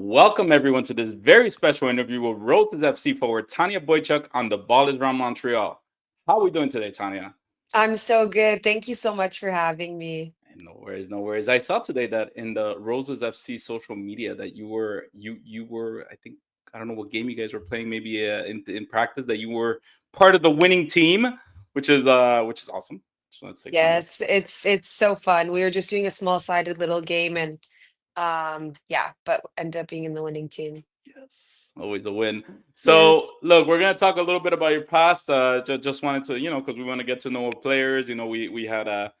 Welcome everyone to this very special interview with Roses FC forward Tanya Boychuk on the Ball is Round Montreal. How are we doing today, Tanya? I'm so good. Thank you so much for having me. No worries, no worries. I saw today that in the Roses FC social media that you were I don't know what game you guys were playing, maybe in practice that you were part of the winning team, which is awesome. Just want to say congrats. Yes, it's so fun. We were just doing a small-sided little game and yeah, but ended up being in the winning team. Yes, always a win. So, Yes. look, we're gonna talk a little bit about your past. Just wanted to, because we want to get to know players. We had a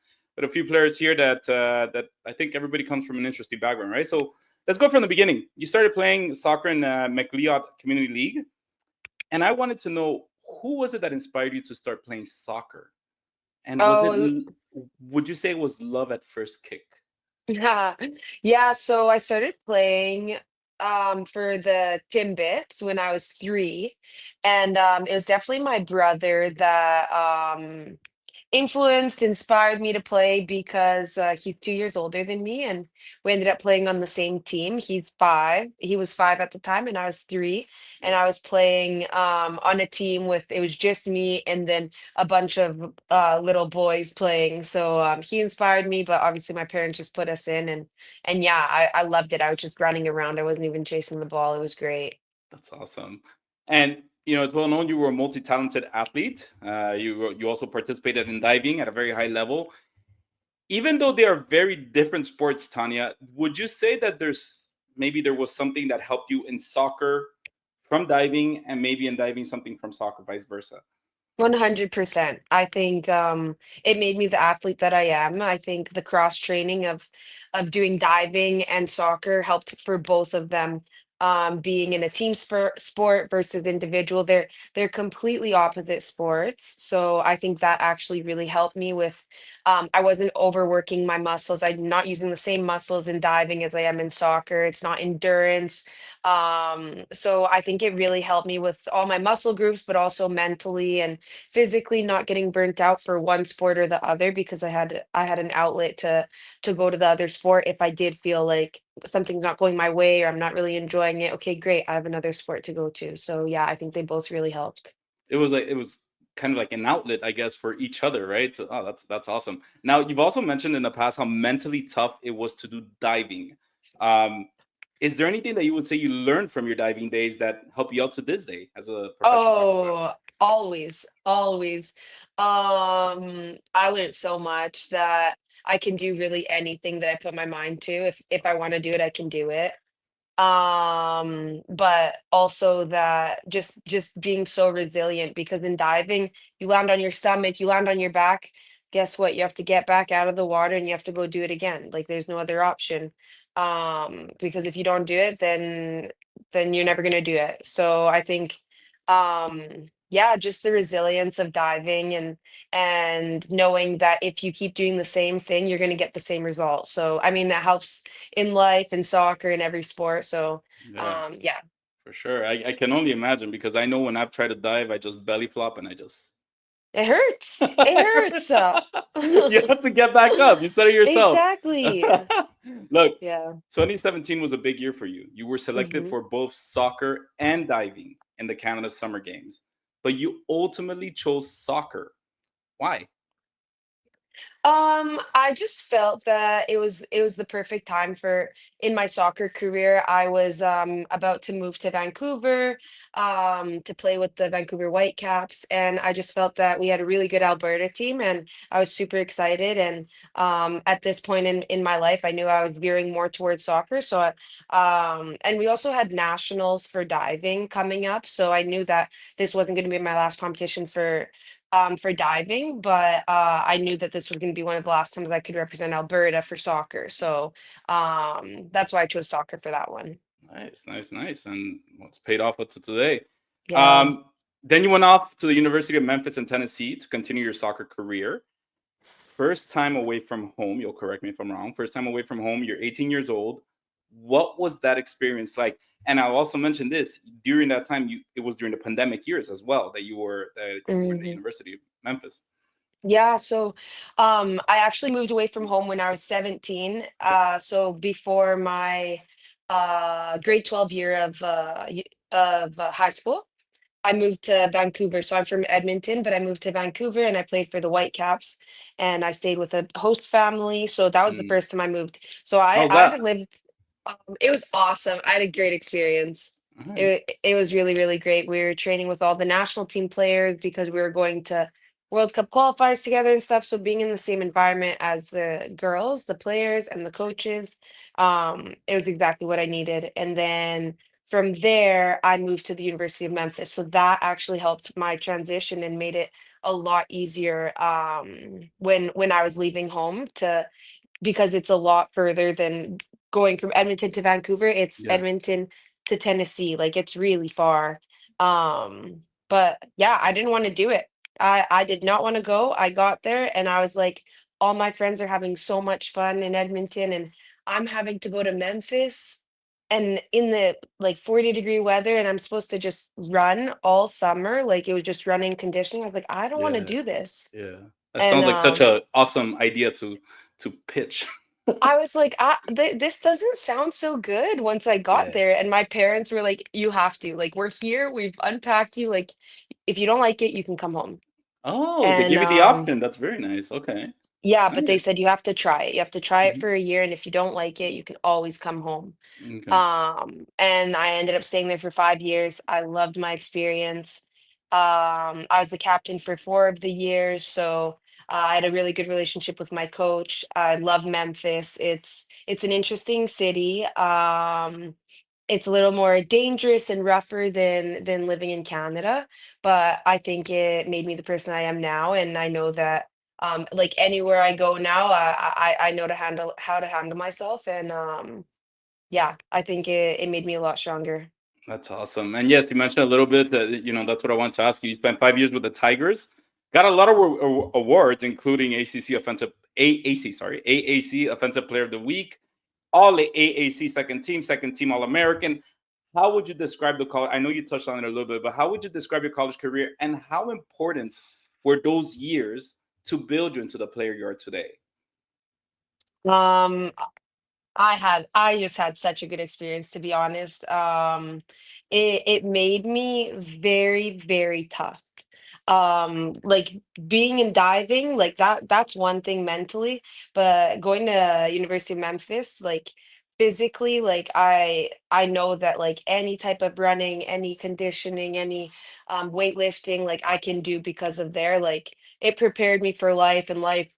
few players here that I think everybody comes from an interesting background, right? So let's go from the beginning. You started playing soccer in McLeod Community League, and I wanted to know who was it that inspired you to start playing soccer, and Oh, would you say it was love at first kick? yeah. Yeah, so I started playing for the Timbits when I was 3, and it was definitely my brother that influenced, inspired me to play because he's 2 years older than me, and we ended up playing on the same team. He's 5. He was 5 at the time, and I was 3. And I was playing on a team with it was just me and then a bunch of little boys playing. So he inspired me, but obviously my parents just put us in, and yeah, I loved it. I was just running around. I wasn't even chasing the ball. It was great. That's awesome. And it's well known you were a multi-talented athlete. You also participated in diving at a very high level. Even though they are very different sports, Tanya, would you say that there was something that helped you in soccer from diving, and maybe in diving something from soccer, vice versa? 100%. I think it made me the athlete that I am. I think the cross training of doing diving and soccer helped for both of them. Being in a team sport versus individual, they're completely opposite sports. So I think that actually really helped me with. I wasn't overworking my muscles. I'm not using the same muscles in diving as I am in soccer. It's not endurance. So I think it really helped me with all my muscle groups, but also mentally and physically not getting burnt out for one sport or the other because I had an outlet to go to the other sport if I did feel like something's not going my way or I'm not really enjoying it. Okay, great. I have another sport to go to. So yeah, I think they both really helped. It was kind of like an outlet, I guess, for each other, right? So, oh, that's awesome. Now, you've also mentioned in the past how mentally tough it was to do diving. Um, is there anything that you would say you learned from your diving days that help you out to this day as a professional soccer player? Oh, always, always. I learned so much that I can do really anything that I put my mind to. If I want to do it, I can do it. But also that just being so resilient because in diving, you land on your stomach, you land on your back. Guess what? You have to get back out of the water and you have to go do it again. Like there's no other option. Because if you don't do it, then you're never gonna do it. So I think yeah, just the resilience of diving and knowing that if you keep doing the same thing, you're gonna get the same result. So I mean that helps in life and soccer and every sport. So, Yeah, yeah, for sure. I can only imagine because I know when I've tried to dive, I just belly flop and I just it hurts. It hurts. you have to get back up. You said it yourself. Exactly. Look, Yeah. 2017 was a big year for you. You were selected Mhm. for both soccer and diving in the Canada Summer Games, but you ultimately chose soccer. Why? I just felt that it was the perfect time for in my soccer career. I was about to move to Vancouver to play with the Vancouver Whitecaps, and I just felt that we had a really good Alberta team, and I was super excited. And at this point in my life, I knew I was veering more towards soccer. So, and we also had nationals for diving coming up, so I knew that this wasn't going to be my last competition for diving, but I knew that this was going to be one of the last times I could represent Alberta for soccer. So that's why I chose soccer for that one. Nice, nice, nice. And what's paid off to today. Yeah. Um, then you went off to the University of Memphis in Tennessee to continue your soccer career. First time away from home, you'll correct me if I'm wrong. First time away from home, you're 18 years old. What was that experience like? And I'll also mention this during that time, it was during the pandemic years as well that you were in the Mhm. University of Memphis. Yeah, so I actually moved away from home when I was 17. Okay. So before my grade 12 year of high school. I moved to Vancouver. So I'm from Edmonton, but I moved to Vancouver and I played for the Whitecaps and I stayed with a host family. So that was the Mm. first time I moved. So I How's I that? had lived it was awesome. I had a great experience. All right. It was really, really great. We were training with all the national team players because we were going to World Cup qualifiers together and stuff. So being in the same environment as the girls, the players, and the coaches, it was exactly what I needed. And then from there, I moved to the University of Memphis. So that actually helped my transition and made it a lot easier when I was leaving home to because it's a lot further than going from Edmonton to Vancouver. It's Yeah. Edmonton to Tennessee, like, it's really far. But yeah, I didn't wanna do it. I did not wanna go. I got there and I was like, all my friends are having so much fun in Edmonton, and I'm having to go to Memphis and in the, like, 40-degree weather, and I'm supposed to just run all summer, like, it was just running conditioning. I was like, "I don't wanna Yeah. do this." Yeah. That And, sounds like such a awesome idea to pitch. I was like, this doesn't sound so good," once I got Yeah. there, and my parents were like, "You have to, like, we're here, we've unpacked you, like, if you don't like it, you can come home." Oh, they And, give you the option. That's very nice. Okay. yeah, but they Nice. said, "You have to try it. You have to try it Mhm. for a year, and if you don't like it, you can always come home." Okay. And I ended up staying there for 5 years. I loved my experience. I was the captain for 4 of the years, so I had a really good relationship with my coach. I love Memphis. It's an interesting city. It's a little more dangerous and rougher than living in Canada, but I think it made me the person I am now, and I know that, like, anywhere I go now, I know to handle how to handle myself, and, yeah, I think it made me a lot stronger. That's awesome. And yes, you mentioned a little bit that that's what I want to ask you. You spent 5 years with the Tigers, got a lot of awards, including AAC Offensive Player of the Week, all the AAC second team All American. How would you describe the college? I know you touched on it a little bit, but how would you describe your college career and how important were those years to build you into the player you are today? Um, I just had such a good experience, to be honest. It made me very, very tough. Like, being in diving, like, that's one thing mentally, but going to University of Memphis, like, physically, like, I know that, like, any type of running, any conditioning, any weightlifting, like, I can do because of there. Like, it prepared me for life and life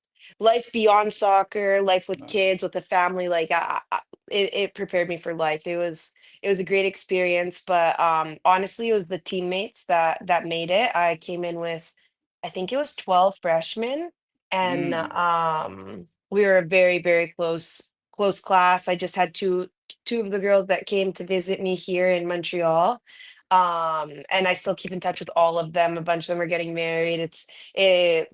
beyond soccer, life with No. kids, with a family. Like, it prepared me for life. It was a great experience, but honestly, it was the teammates that made it. I came in with, I think it was 12 freshmen, and Mm. we were a very, very close class. I just had two of the girls that came to visit me here in Montreal. And I still keep in touch with all of them. A bunch of them are getting married. It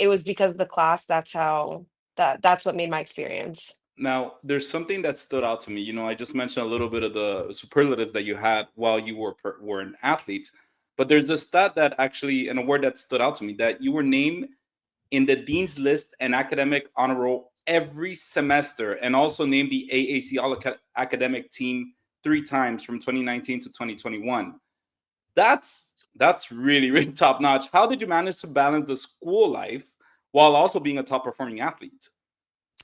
was because of the class. That's what made my experience. Now, there's something that stood out to me. I just mentioned a little bit of the superlatives that you had while you were an athlete, but there's a stat that actually, an award that stood out to me, that you were named in the Dean's List and Academic Honor Roll every semester, and also named the AAC Academic Team 3 times from 2019 to 2021. That's really really top notch. How did you manage to balance the school life while also being a top performing athlete?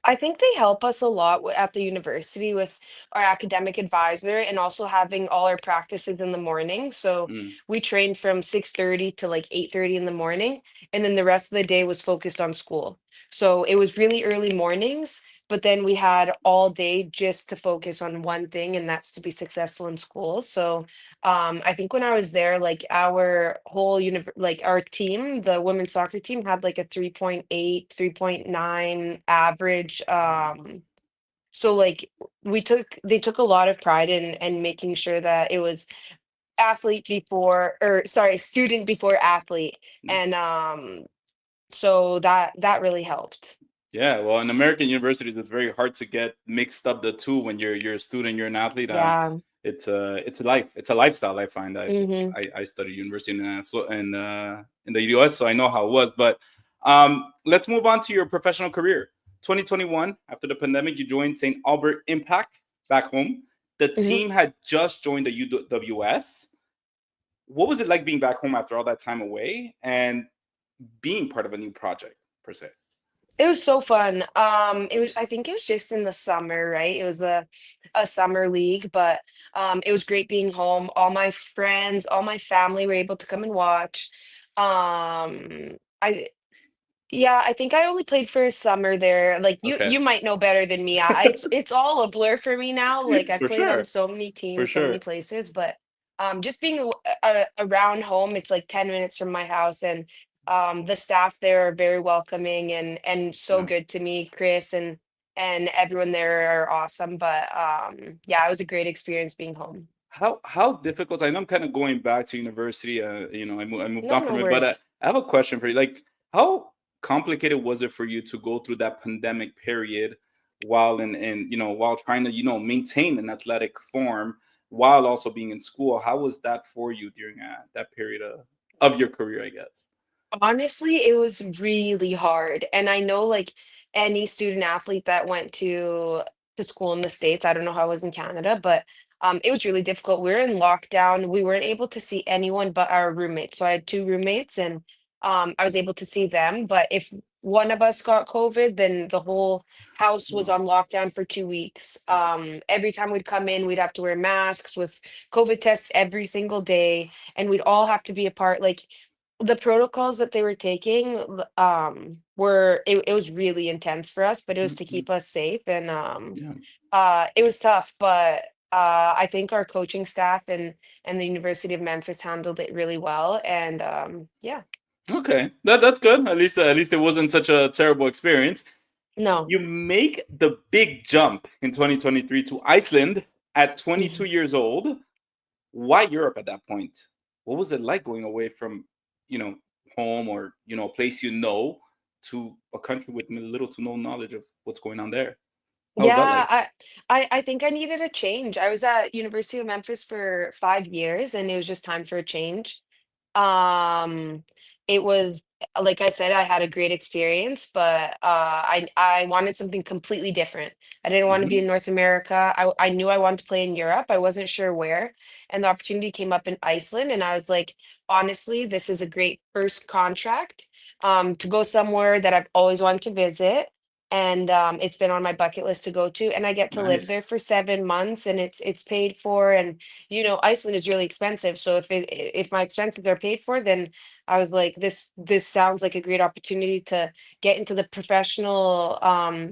I think they help us a lot at the university with our academic advisor and also having all our practices in the morning. So Mm, we trained from 6:30 to like 8:30 in the morning, and then the rest of the day was focused on school. So it was really early mornings, but then we had all day just to focus on one thing, and that's to be successful in school. So I think when I was there, like, like, our team, the women's soccer team, had like a 3.8, 3.9 average. So, like, they took a lot of pride in making sure that it was athlete before, or sorry, student before athlete. mm. And so that really helped. Yeah, well, in American universities, it's very hard to get mixed up the two when you're a student, you're an athlete. Yeah. It's a life, it's a lifestyle. I find Hmm. I studied university in the US, so I know how it was. But let's move on to your professional career. 2021, after the pandemic, you joined St. Albert Impact back home. The Mhm. team had just joined the UWS. What was it like being back home after all that time away and being part of a new project per se? It was so fun. It was I think it was just in the summer, right? It was a summer league, but it was great being home. All my friends, all my family were able to come and watch. I Yeah, I think I only played for a summer there. Like Okay. you might know better than me. It's all a blur for me now. Like I've For played on sure. so many For teams, so many sure. places, but just being around home, it's like 10 minutes from my house, and the staff there are very welcoming and so Yeah. good to me. Chris and everyone there are awesome, but yeah, it was a great experience being home. How difficult? I know I'm kind of going back to university. I moved No, on no from it, but worries. I have a question for you. Like, how complicated was it for you to go through that pandemic period while while trying to maintain an athletic form while also being in school? How was that for you during that period of your career? I guess. Honestly, it was really hard, and I know, like, any student athlete that went to school in the States, I don't know how it was in Canada, but, it was really difficult. We were in lockdown, we weren't able to see anyone but our roommates, so I had 2 roommates, and, I was able to see them, but if one of us got COVID, then the whole house was No. on lockdown for 2 weeks. Every time we'd come in, we'd have to wear masks with COVID tests every single day, and we'd all have to be apart, like, the protocols that they were taking, it was really intense for us, but it was to Mhm. keep us safe, and, Yeah. it was tough, but, I think our coaching staff and the University of Memphis handled it really well, and, yeah. Okay, that's good. At least it wasn't such a terrible experience. No. You make the big jump in 2023 to Iceland at 22 Mhm. years old. Why Europe at that point? What was it like going away from, you know, home or, a place to a country with little to no knowledge of what's going on there? How was that Yeah, like? I think I needed a change. I was at University of Memphis for 5 years, and it was just time for a change. Um, it was like I said, I had a great experience, but, I wanted something completely different. I didn't wanna be Hmm. in North America. I knew I wanted to play in Europe. I wasn't sure where, and the opportunity came up in Iceland, and I was like, "Honestly, this is a great first contract, to go somewhere that I've always wanted to visit." And, it's been on my bucket list to go to, and I get to live Nice. there for 7 months, and it's paid for, and, Iceland is really expensive, so if my expenses are paid for, then I was like, "This sounds like a great opportunity to get into the professional,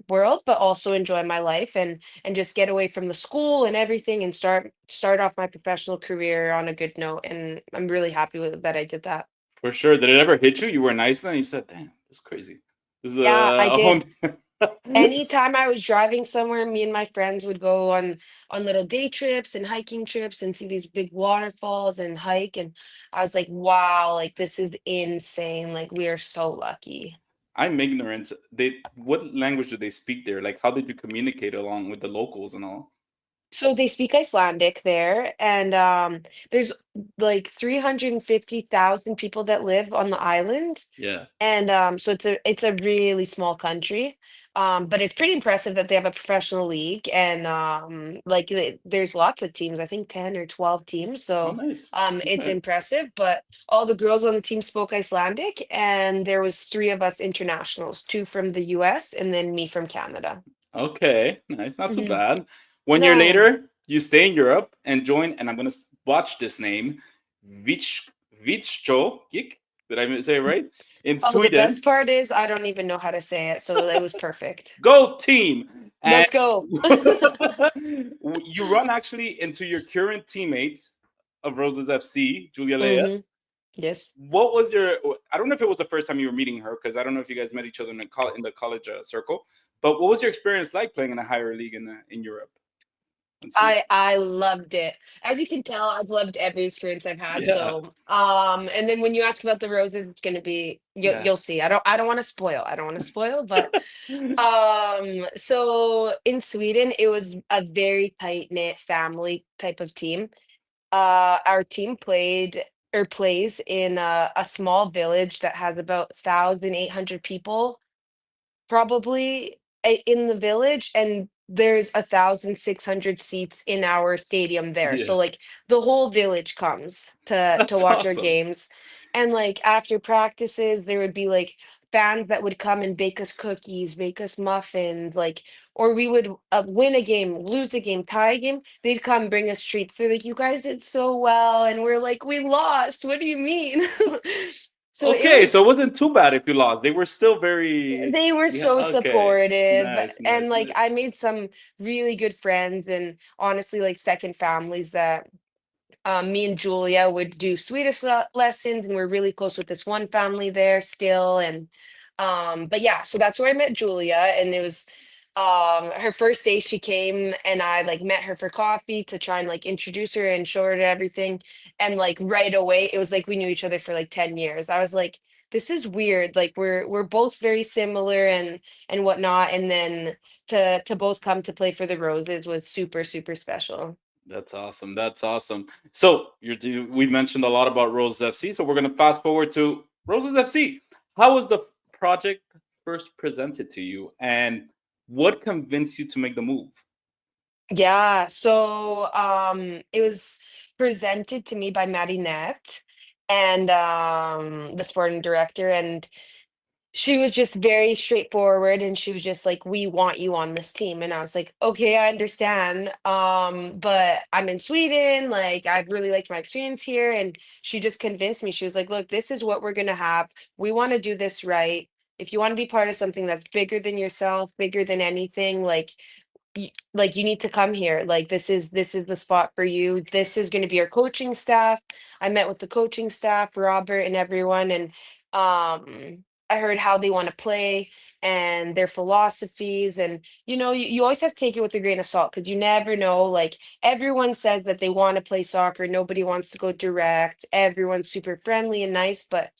world, but also enjoy my life and just get away from the school and everything and start off my professional career on a good note," and I'm really happy with that I did that. For sure. Did it ever hit you? You were in Iceland and you said, damn, this is crazy. This is Yeah, I a whole. did. Anytime I was driving somewhere, me and my friends would go on little day trips and hiking trips and see these big waterfalls and hike, and I was like, "Wow, like, this is insane, like, we are so lucky." I'm ignorant. What language do they speak there? Like, how did you communicate along with the locals and all? So they speak Icelandic there, and, there's, like, 350,000 people that live on the island, Yeah. and, so it's a really small country, but it's pretty impressive that they have a professional league, and, like, there's lots of teams, I think 10 or 12 teams, Oh, so, nice. it's Okay. impressive, but all the girls on the team spoke Icelandic, and there was 3 of us internationals, 2 from the US and then me from Canada. Okay. Nice. Not too Mhm. bad. 1 year No. later, you stay in Europe and join, and I'm going to watch this name, Vich, Vichjokik. Did I say it right? In Oh, the best Sweden. part is I don't even know how to say it, so it was perfect. Go team. And Let's go. you run actually into your current teammates of Roses FC, Julia Leia. Mhm. Yes. What was your? I don't know if it was the first time you were meeting her because I don't know if you guys met each other in the college circle. But what was your experience like playing in a higher league in Europe? In Sweden? I loved it. As you can tell, I've loved every experience I've had, Yeah, so, and then when you ask about the roses, it's gonna be yeah. you'll see. I don't wanna spoil, but, so in Sweden, it was a very tight-knit family type of team. Our team played or plays in a small village that has about 1,800 people probably in the village, and there's 1,600 seats in our stadium there. Yeah, So like the whole village comes to that's watch our awesome. games. And like after practices, there would be like fans that would come and bake us cookies, bake us muffins, like, or we would win a game, lose a game, tie a game. They'd come bring us treats. They're like, "You guys did so well," and we're like, "We lost. What do you mean?" So it Okay, was so it wasn't too bad if you lost. They were still very, they were yeah. so Okay, supportive, nice, and nice, like nice. I made some really good friends and honestly like second families that me and Julia would do Swedish lessons, and we're really close with this one family there still. And but yeah, so that's where I met Julia, and it was her first day she came, and I like met her for coffee to try and like introduce her and show her to everything. And like right away, it was like we knew each other for like 10 years. I was like, this is weird. Like we're both very similar and whatnot. And then to both come to play for the Roses was super, super special. That's awesome. That's awesome. So we mentioned a lot about Roses FC. So we're gonna fast forward to Roses FC. How was the project first presented to you, and what convinced you to make the move? Yeah, so it was presented to me by Marinette and the sporting director, and she was just very straightforward, and she was just like, "We want you on this team." And I was like, "Okay, I understand. But I'm in Sweden, like I've really liked my experience here." And she just convinced me. She was like, "Look, this is what we're gonna have. We want to do this right. If you want to be part of something that's bigger than yourself, bigger than anything, like you need to come here. Like this is the spot for you. This is going to be our coaching staff." I met with the coaching staff, Robert and everyone, and I heard how they want to play and their philosophies. And you always have to take it with a grain of salt because you never know. Like everyone says that they want to play soccer, nobody wants to go direct, everyone's super friendly and nice, but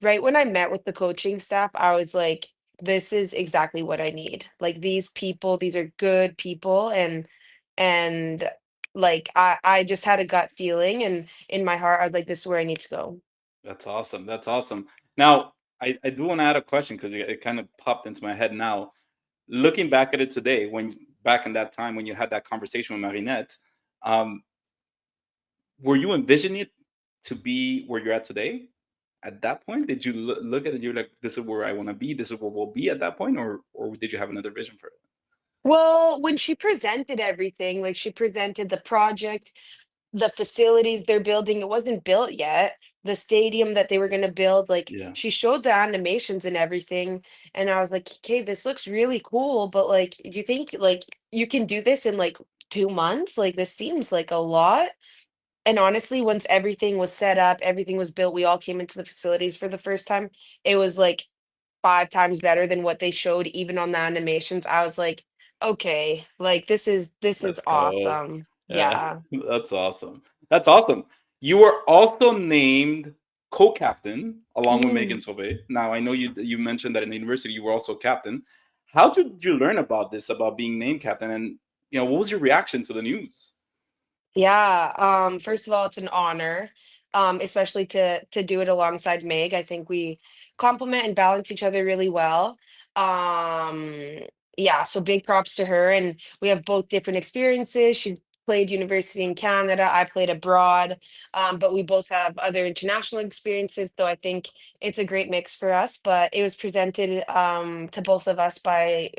right when I met with the coaching staff, I was like, this is exactly what I need. Like these people, these are good people, and like I just had a gut feeling, and in my heart I was like, this is where I need to go. That's awesome. That's awesome. Now, I do want to add a question because it kind of popped into my head now. Looking back at it today, back in that time when you had that conversation with Marinette, um, were you envisioning it to be where you're at today? At that point, did you look at it? You're like, this is where I want to be. This is where we'll be at that point, or did you have another vision for it? Well, when she presented everything, like she presented the project, the facilities they're building, it wasn't built yet. The stadium that they were going to build, like Yeah, she showed the animations and everything, and I was like, "Okay, this looks really cool, but like do you think like you can do this in like 2 months? Like this seems like a lot." And honestly, once everything was set up, everything was built, we all came into the facilities for the first time. It was like 5 times better than what they showed even on the animations. I was like, "Okay, like this is let's go. awesome." Yeah, Yeah. that's awesome. That's awesome. You were also named co-captain along with Megan Mhm. Sauvé. Now I know you mentioned that in the university you were also captain. How did you learn about this, about being named captain, and what was your reaction to the news? Yeah, first of all, it's an honor, especially to do it alongside Meg. I think we complement and balance each other really well. Um, yeah, so big props to her. And we have both different experiences. She played university in Canada, I played abroad, but we both have other international experiences. So I think it's a great mix for us. But it was presented to both of us by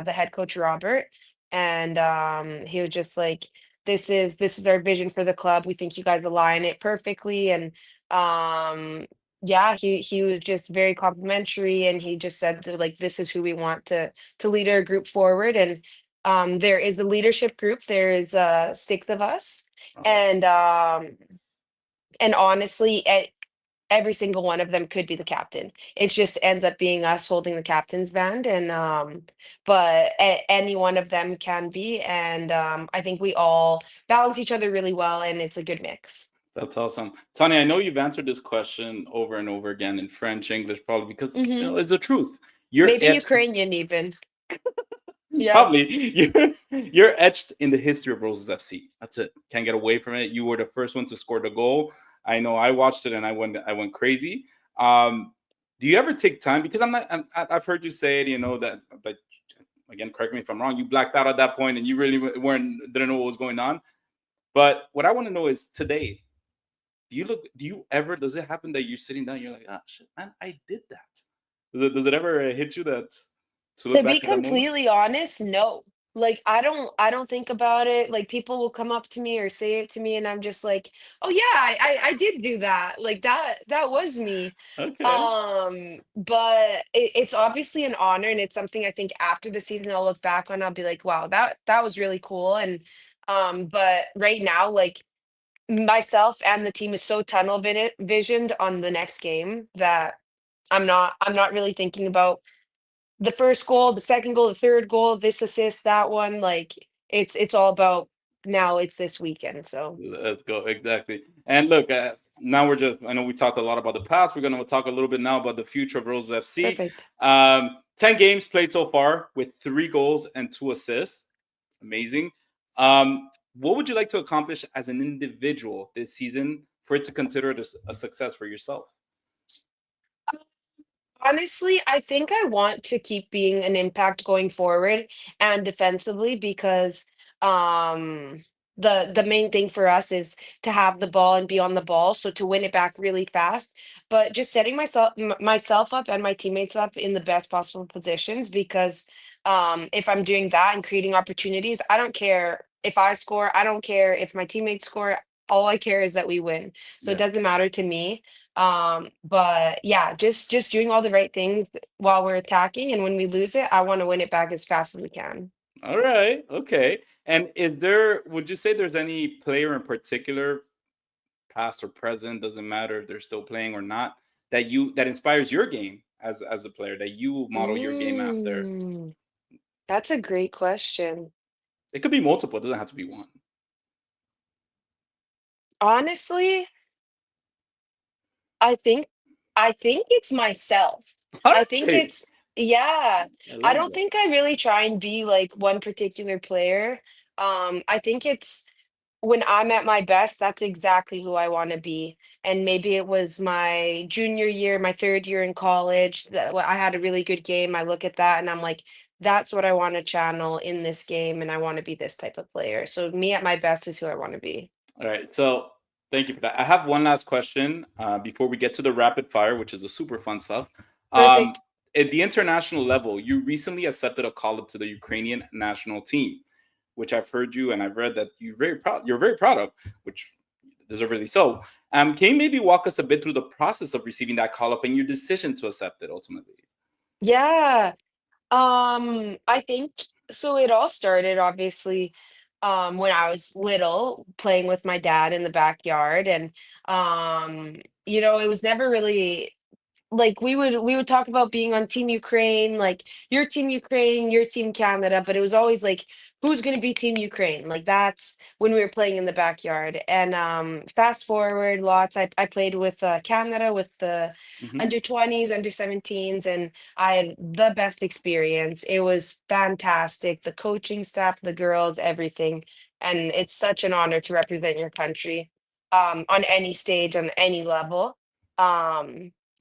the head coach Robert, and he was just like, this is our vision for the club. We think you guys align it perfectly. And um yeah, he was just very complimentary, and he just said that, like, this is who we want to lead our group forward. And there is a leadership group. There is 6 of us. Oh, that's And honestly, every single one of them could be the captain. It just ends up being us holding the captain's band. And but any one of them can be. And I think we all balance each other really well, and it's a good mix. that's awesome. Tanya, I know you've answered this question over and over again in French, English, probably because Hmm. it's the truth. You're Maybe etched. Ukrainian even. Yeah. Probably you're etched in the history of Roses FC. That's it. Can't get away from it. You were the first one to score the goal. I know. I watched it and I went crazy. Do you ever take time? Because I've heard you say it. That, but again, correct me if I'm wrong, you blacked out at that point and you really weren't didn't know what was going on. But what I want to know is today, do you ever, does it happen that you're sitting down, you're like, ah, shit, man, I did that? Does it ever hit you that to look To be back at that moment? completely honest, no. Like, I don't think about it, like, people will come up to me or say it to me, and I'm just like, "Oh, yeah, I did do that." Like, that was me. Okay. But it's obviously an honor, and it's something I think after the season I'll look back on, I'll be like, "Wow, that was really cool," and, but right now, like, myself and the team is so tunnel visioned on the next game that I'm not really thinking about the first goal, the second goal, the third goal, this assist, that one, like, it's all about now it's this weekend, so Let's go. Exactly. And look, now we're just, I know we talked a lot about the past. We're going to talk a little bit now about the future of Roses FC. perfect. 10 games played so far with 3 goals and 2 assists. Amazing. What would you like to accomplish as an individual this season for it to consider it a success for yourself? Honestly, I think I want to keep being an impact going forward and defensively because the main thing for us is to have the ball and be on the ball, so to win it back really fast. But just setting myself up and my teammates up in the best possible positions because if I'm doing that and creating opportunities, I don't care if I score, I don't care if my teammates score. All I care is that we win. So it Yeah. doesn't matter to me. But yeah, just doing all the right things while we're attacking, and when we lose it, I want to win it back as fast as we can. All right. Okay. And would you say there's any player in particular, past or present, doesn't matter if they're still playing or not, that inspires your game as a player that you model your game after? Mm, that's a great question. It could be multiple, it doesn't have to be one. Honestly, I think I think it's myself. All I think right. it's yeah. I I love don't that. think I really try and be like one particular player. I think it's when I'm at my best, that's exactly who I wanna be, and maybe it was my junior year, my 3rd year in college that I had a really good game, I look at that and I'm like, "That's what I wanna channel in this game, and I wanna be this type of player." So me at my best is who I wanna be. All right. So thank you for that. I have one last question before we get to the rapid fire, which is the super fun stuff. Um, Perfect. at the international level, you recently accepted a call up to the Ukrainian national team, which I've heard you and I've read that you're very proud of, which deservedly so. Can you maybe walk us a bit through the process of receiving that call up and your decision to accept it ultimately? Yeah. I think so it all started obviously when I was little playing with my dad in the backyard and it was never really like, we would talk about being on Team Ukraine, like, your Team Ukraine, your Team Canada, but it was always like, "Who's gonna be Team Ukraine?" Like, that's when we were playing in the backyard, and, fast forward lots, I played with, Canada, with the Hmm. under-20s, under-17s, and I had the best experience. It was fantastic, the coaching staff, the girls, everything, and it's such an honor to represent your country, on any stage, on any level.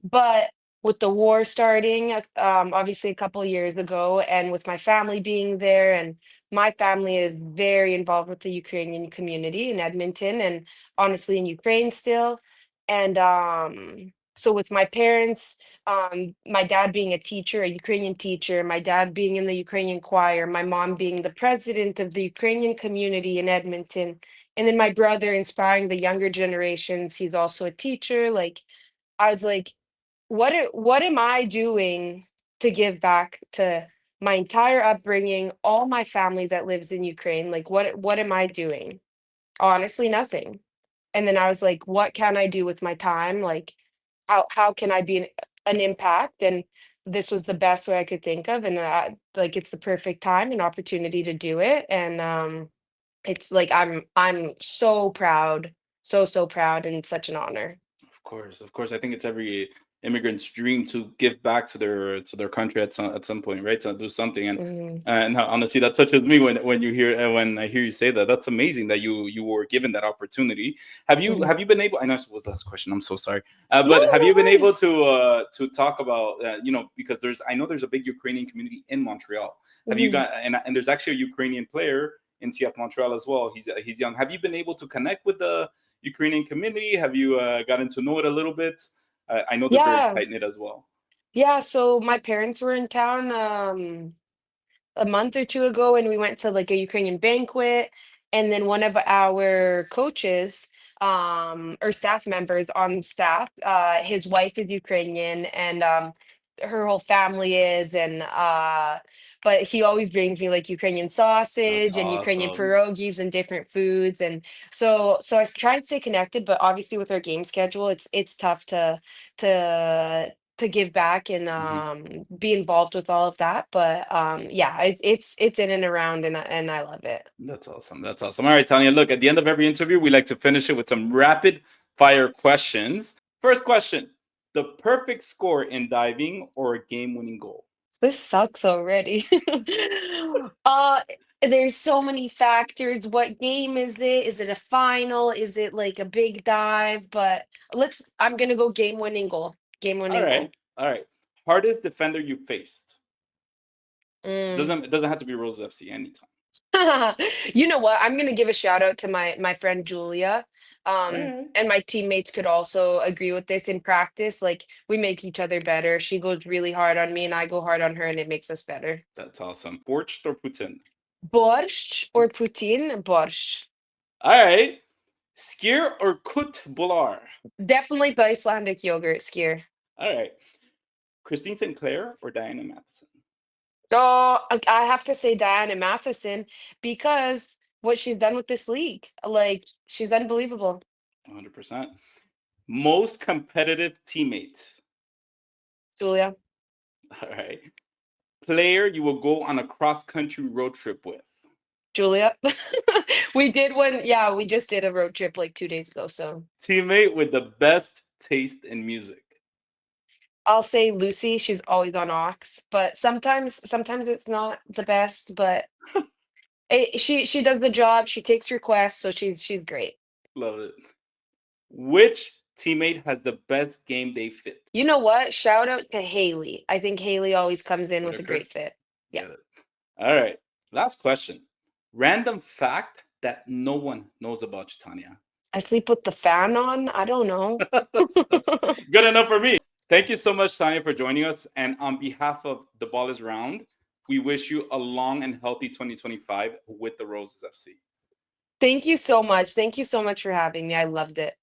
But with the war starting, obviously a couple years ago, and with my family being there, and my family is very involved with the Ukrainian community in Edmonton and honestly in Ukraine still. And so with my parents, my dad being a teacher, a Ukrainian teacher, my dad being in the Ukrainian choir, my mom being the president of the Ukrainian community in Edmonton, and then my brother inspiring the younger generations. He's also a teacher. Like, I was like, what am I doing to give back to my entire upbringing, all my family that lives in Ukraine? Like, what am I doing? Honestly, nothing. And then I was like, what can I do with my time? Like, how can I be an impact? And this was the best way I could think of, and like it's the perfect time and opportunity to do it. And it's like I'm so proud, so proud, and it's such an honor. Of course, of course. I think it's every immigrants' dream to give back to their country at some point, right? To do something. Mhm. And honestly, that touches me when you hear when I hear you say that. That's amazing that you were given that opportunity. Mhm. Have you been able? I know this was the last question. I'm so sorry. No, But have no you been able worries. to talk about because there's I know there's a big Ukrainian community in Montreal. Have you Mhm. got and there's actually a Ukrainian player in CF Montreal as well. He's young. Have you been able to connect with the Ukrainian community? Have you gotten to know it a little bit? I know they're very Yeah. tight knit as well. Yeah, so my parents were in town, a month or 2 ago, and we went to, like, a Ukrainian banquet, and then one of our coaches, or staff members on staff, his wife is Ukrainian, and, her whole family is, and, but he always brings me, like, Ukrainian That's sausage and Ukrainian awesome. pierogies and different foods, and so I try and stay connected, but obviously with our game schedule, it's tough to give back and Mhm. be involved with all of that. But yeah, it's in and around, and I love it. That's awesome. That's awesome. All right, Tanya. Look, at the end of every interview, we like to finish it with some rapid fire questions. First question: the perfect score in diving or a game-winning goal? This sucks already. uh there's so many factors. What game is it? Is it a final? Is it like a big dive? But I'm gonna go game winning goal. Game All winning right, goal. all right. Hardest defender you faced? Mm. It doesn't have to be Roses FC anytime. You know what? I'm gonna give a shout out to my friend Julia. All right, And my teammates could also agree with this in practice. Like we make each other better. She goes really hard on me and I go hard on her and it makes us better. that's awesome. Borched or Putin? Borscht or poutine? Borscht. All right. Skier or Kut Bular? Definitely the Icelandic yogurt skier. All right. Christine Sinclair or Diana Matheson? So I have to say Diana Matheson because what she's done with this league, like she's unbelievable. 100%. Most competitive teammate? Julia. All right. Player you will go on a cross country road trip with? Julia. We did one, yeah, we just did a road trip like 2 days ago, so Teammate with the best taste in music? I'll say Lucy, she's always on aux, but sometimes it's not the best, but she does the job, she takes requests, so she's great. Love it. Which teammate has the best game day fit? You know what? Shout out to Haley. I think Haley always comes in with a Whitaker? great fit. Yeah. Get it. All right. Last question. Random fact that no one knows about you, Tanya. I sleep with the fan on, I don't know. That's good enough for me. Thank you so much, Tanya, for joining us. And on behalf of The Ball is Round, we wish you a long and healthy 2025 with the Roses FC. Thank you so much. Thank you so much for having me. I loved it.